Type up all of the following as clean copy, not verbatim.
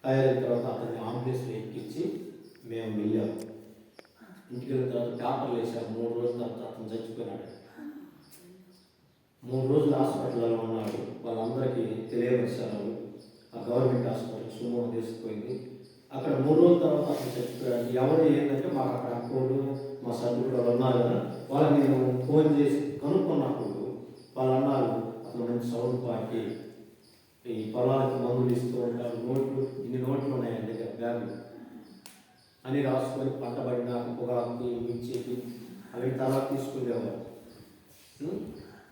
తయారైన తర్వాత అతన్ని అంబులెన్స్లో ఎక్కించి మేము వెళ్ళాము. ఇంటికి వెళ్ళిన తర్వాత పేపర్లు వేసాము. 3 రోజుల తర్వాత అతను చచ్చిపోయినాడు. 3 రోజులు హాస్పిటల్లో ఉన్నాడు. వాళ్ళందరికీ తెలియపరిచారు. ఆ గవర్నమెంట్ హాస్పిటల్ సుమోహం తీసుకుపోయింది. అక్కడ 3 రోజుల తర్వాత అతను చచ్చిపోయాడు. ఎవరు ఏంటంటే మాకు అక్కడ అక్కడు మా సభ్యుడు వాళ్ళు ఉన్నారు కదా, వాళ్ళకి నేను ఫోన్ చేసి కనుక్కున్నప్పుడు వాళ్ళు అన్నారు, అతను మంచి సౌండ్ పార్టీ, ఈ పొలాలకు మందులు ఇస్తూ ఉంటారు, నోట్లు ఇన్ని నోట్లు ఉన్నాయండి దగ్గర బ్యాగులు అని రాసుకొని పంట పడినాక పొగాకు మిర్చి అవి తర్వాత తీసుకునేవారు.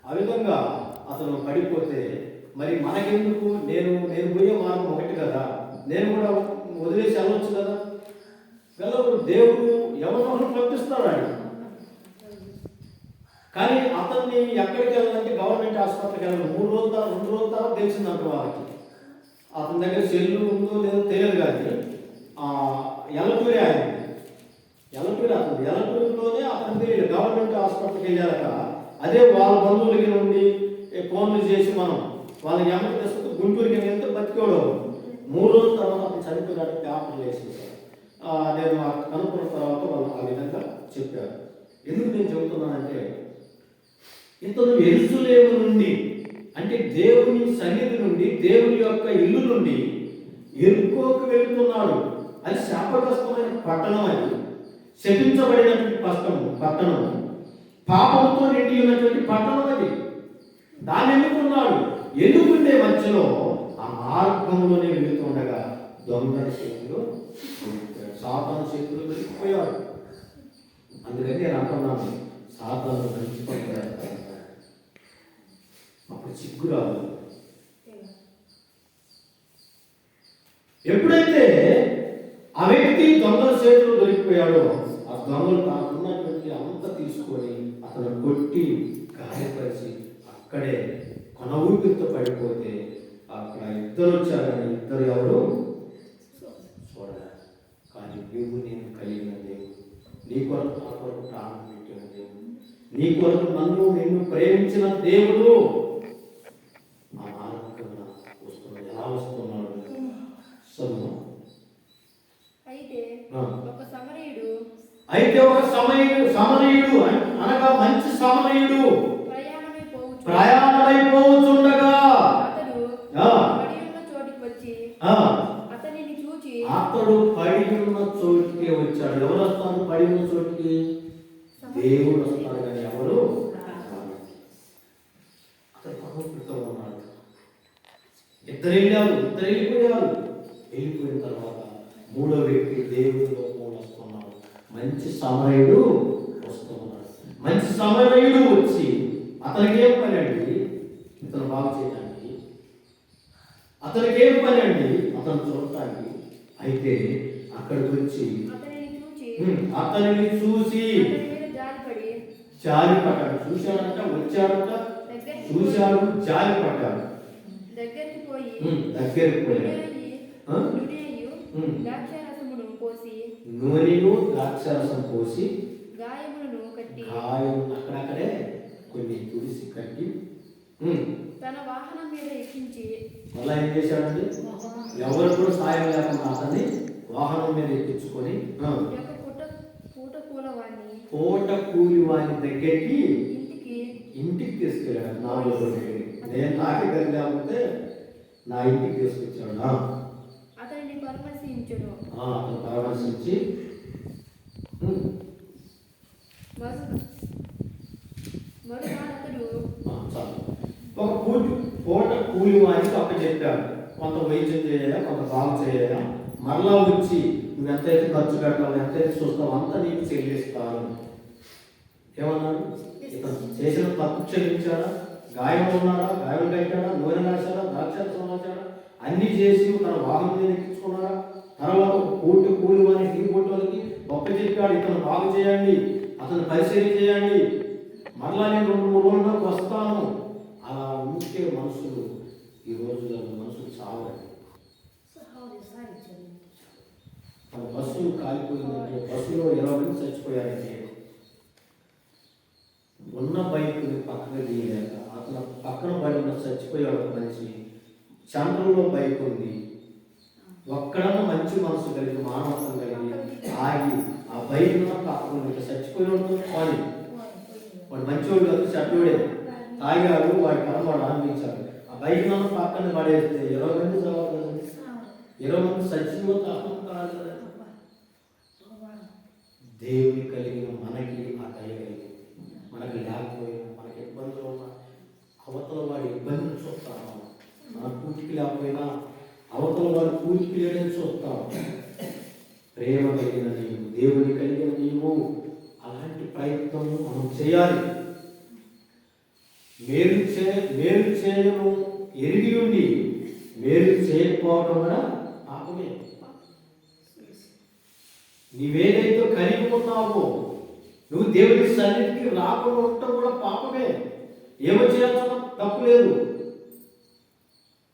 ఆ విధంగా అతను పడిపోతే మరి మనకెందుకు, నేను పోయే మార్గం ఒకటి కదా, నేను కూడా వదిలేసి వెళ్ళవచ్చు కదా. వెళ్ళప్పుడు దేవుడు ఎవరినొకరు పంపిస్తాడు ఆయన. కానీ అతన్ని ఎక్కడికి వెళ్ళాలంటే గవర్నమెంట్ హాస్పిటల్కి వెళ్ళాలి. 2 రోజుల తర్వాత తెలిసిందంట వాళ్ళకి. అతని దగ్గర సెల్లు ఉందో లేదో తెలియదు. కానీ ఎలటూరే ఆయన, ఎలటూరులోనే అతను తెలియదు. గవర్నమెంట్ హాస్పిటల్కి వెళ్ళాక అదే వాళ్ళ బంధువులకి నుండి ఫోన్లు చేసి మనం వాళ్ళకి ఎమ్మకి తీసుకుంటూ గుంటూరుకి వెళ్తే బతికోడు. 3 రోజుల తర్వాత అతను చనిపోయినట్టు పేపర్లు వేసేసారు. నేను కనుక్కున్న తర్వాత వాళ్ళు ఆ విధంగా చెప్పారు. ఎందుకు నేను చెబుతున్నానంటే, ఇతను యెరూషలేము నుండి అంటే దేవుని సన్నిధి నుండి, దేవుని యొక్క ఇల్లు నుండి యెరికోకు వెళుతున్నాడు. అది శాపగ్రస్తమైన పట్టణం, అది శపించబడినటువంటి పట్టణం, పాపంతో నిండి ఉన్నటువంటి పట్టణం అది. దాన్ని ఎన్నుకుండే మధ్యలో ఆ మార్గంలోనే వెళుతుండగా దొంగల చేతిలో సాతాను చేతిలో దొరికిపోయాడు. అందుకని నేను అంటున్నాను, సాతాను మంచి పడ్డాడు. అప్పుడు సిగ్గురాదు. ఎప్పుడైతే ఆ వ్యక్తి దొంగల చేతిలో దొరికిపోయాడో, ఆ దొంగలు తాకున్నటువంటి అంత తీసుకొని అతను కొట్టి గాయపరిచి అక్కడే కొన ఊపిరితో పడిపోతే అక్కడ ఇద్దరు వచ్చారని, ఇద్దరు ఎవరు చూడలేదు. కానీ నువ్వు నేను కలిగిన దేవుడు, నీ కొరకు నా కొరకు ప్రాణం పెట్టిన దేవుడు, నీ కొరకు నిన్ను ప్రేమించిన దేవుడు ఆ మార్గంగా వస్తున్నాడు. ఎలా వస్తున్నాడు? అయితే ఒక సమరయుడు అనగా మంచి సమరయుడు ప్రయాణమైపోతుండగా అతడు పడి ఉన్న చోటికే వచ్చాడు. ఎవరు వస్తారు పడి ఉన్న చోటికి? దేవుడు వస్తాడు, కానీ ఎవరు? అతడు పవిత్రతో ఉన్నాడు. ఇద్దరు వెళ్ళిపోయారు. వెళ్ళిపోయిన తర్వాత 3వ వ్యక్తి దేవుడిలో వస్తున్నాడు. మంచి సమరయుడు వస్తున్నాడు. మంచి సమరయుడు వచ్చి అతనికి ఏం పని అండి? ఇతను బాగు చేయడానికి. అతనికి ఏం పని అండి? అతను చూడటానికి. అయితే అక్కడికి వచ్చి అతనిని చూసి జారి పడ్డాడు. చూశాడంట, వచ్చాడంట, చూశాడు, జారి పడ్డాడు. దగ్గరికి పోయి నూనెను ద్రాక్షారసం పోసి గాయం అక్కడక్కడే కొన్ని తుడిసి కట్టి తన వాహనం మీద ఎక్కించి మళ్ళా ఏం చేశాడండి? ఎవరు కూడా సాయం లేకుండా అతన్ని వాహనం మీద ఎక్కించుకొని పూట కూలి వాని దగ్గరికి ఇంటికి తీసుకెళ్ళాడు. నా దగ్గరికి నేను నాకే గది లేకపోతే నా ఇంటికి తీసుకొచ్చాడు. అతన్ని పరామర్శించను. అతను పరామర్శించి ఒక పూట కూలి వానికి అప్పచెప్పాడు. కొంత వైద్యం చేయాలా, కొంత బాగు చేయాలా, మరలా వచ్చి నువ్వు ఎంతైతే ఖర్చు పెట్టాలి, ఎంతైతే చూస్తావు అంతా నీకు చెల్లిస్తాను. ఏమన్నాడు? ఇతను చేసిన తప్పు చెల్లించాడా? గాయం ఉన్నాడా? గాయం కట్టాడా? నూనె రాశాడా? ద్రాక్షారసం రాశాడా? అన్ని చేసి తన వాహనం మీద ఎక్కించుకున్నాడా? తర్వాత పూట కూలి వానికి ఈ పూటలకి అప్పచెప్పాడు. ఇతను బాగు చేయండి, అతను పరిశీలన చేయండి, మరలా నేను 2-3 రోజులకు వస్తాను. అలా ఉంటే మనుషులు ఈ రోజుల్లో మనుషులు చావండి. మన బస్సులు కాలిపోయిందంటే, బస్సులో 20 మంది చచ్చిపోయారంటే, ఉన్న బైక్ని పక్కన తీయలేక అతను పక్కన పడి ఉన్న చచ్చిపోయాడు ఒక మనిషి. చంద్రంలో బైక్ ఉంది, ఒక్కడ మనసు కలిగి మానవత్వం కలిగి ఆగి ఆ బయట కాకుండా చచ్చిపోయిన వాడు వాడు మంచివాడు కాదు, చెడ్డోడే, తాగాడు, వాడి కర్మ వాడు ఆరంభించాడు. ఆ బయట పక్కన పడేస్తే 20 మంది చదవాలి కదండి, 20 మంది సచ్చిపోతే అర్థం కాదు కదా. దేవుని కలిగిన మనకి ఆ దయ కలిగి మనకు లేకపోయినా మనకి ఇబ్బందులు ఉన్నా అవతల వాడి ఇబ్బందిని చూస్తాము. మన పూర్తికి లేకపోయినా అవతల వాడు పూర్తికి లేదని చూస్తాం. ప్రేమ కలిగిన నీవు, దేవుని కలిగిన నీవు అలాంటి ప్రయత్నం మనం చేయాలి. మేలు చేయను ఎరిగి ఉండి మేలు చేయకపోవడం కూడా పాపమే. నీవేదైతే కలిగి ఉన్నావో నువ్వు దేవుడి సన్నిధికి రాకుండా ఉండటం కూడా పాపమే. ఏమో చేయాల్సిన తప్పు లేదు.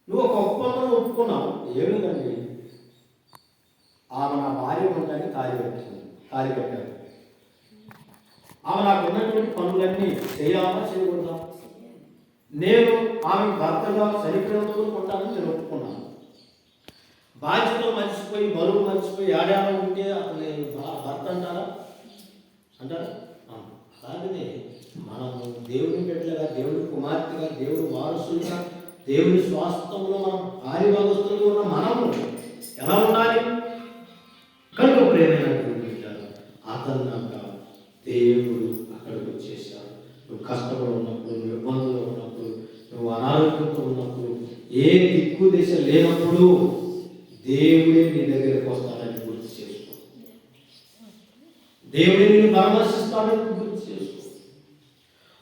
నువ్వు ఒక ఒప్పందం ఒప్పుకున్నావు, ఏమిటండి, ఆమె నా భార్య ఉండడానికి తాళి పెట్టారు. ఆమె నాకు ఉన్నటువంటి పనులన్నీ చేయాలా చేయకూడదా? నేను ఆమె భర్తగా సరిగ్రహంతో ఉంటానని నేను ఒప్పుకున్నాను. బాధ్యతలు మర్చిపోయి బరువు మర్చిపోయి ఏడాడో ఉంటే అతను భర్త అంటారా? అలాగనే మనము దేవుని బిడ్డలుగా, దేవుని కుమార్తెగా, దేవుని వారసులుగా, దేవుని స్వాస్థ్యంలో మనం కార్యభాగస్తులుగా ఉన్న మనము ఎలా ఉండాలి? కనుక ప్రేమైనటువంటి అతను దేవుడు అక్కడికి వచ్చేసాడు. నువ్వు కష్టపడి ఉన్నప్పుడు, నువ్వు ఇబ్బందులు ఉన్నప్పుడు, నువ్వు అనారోగ్యంతో ఉన్నప్పుడు, ఏ దిక్కు దిశ లేనప్పుడు దేవుడే నీ దగ్గరికి వస్తాడని గుర్తు చేసుకో. దేవుడే నిన్ను పరామర్శిస్తాడని గుర్తు చేసుకో.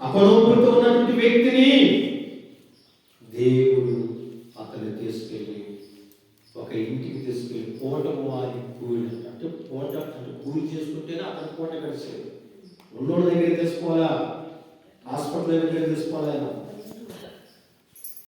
అపనోపుతో ఉన్నటువంటి వ్యక్తిని దేవుడు అతన్ని తీసుకెళ్ళి ఒక ఇంటికి తీసుకెళ్ళి పూటకు వారి కూలి అంటే కూలి చేసుకుంటేనే అతని పూట గడిచేది. ఉన్నోళ్ళ దగ్గర తీసుకోవాలా, హాస్పిటల్ దగ్గర తీసుకోవాలా,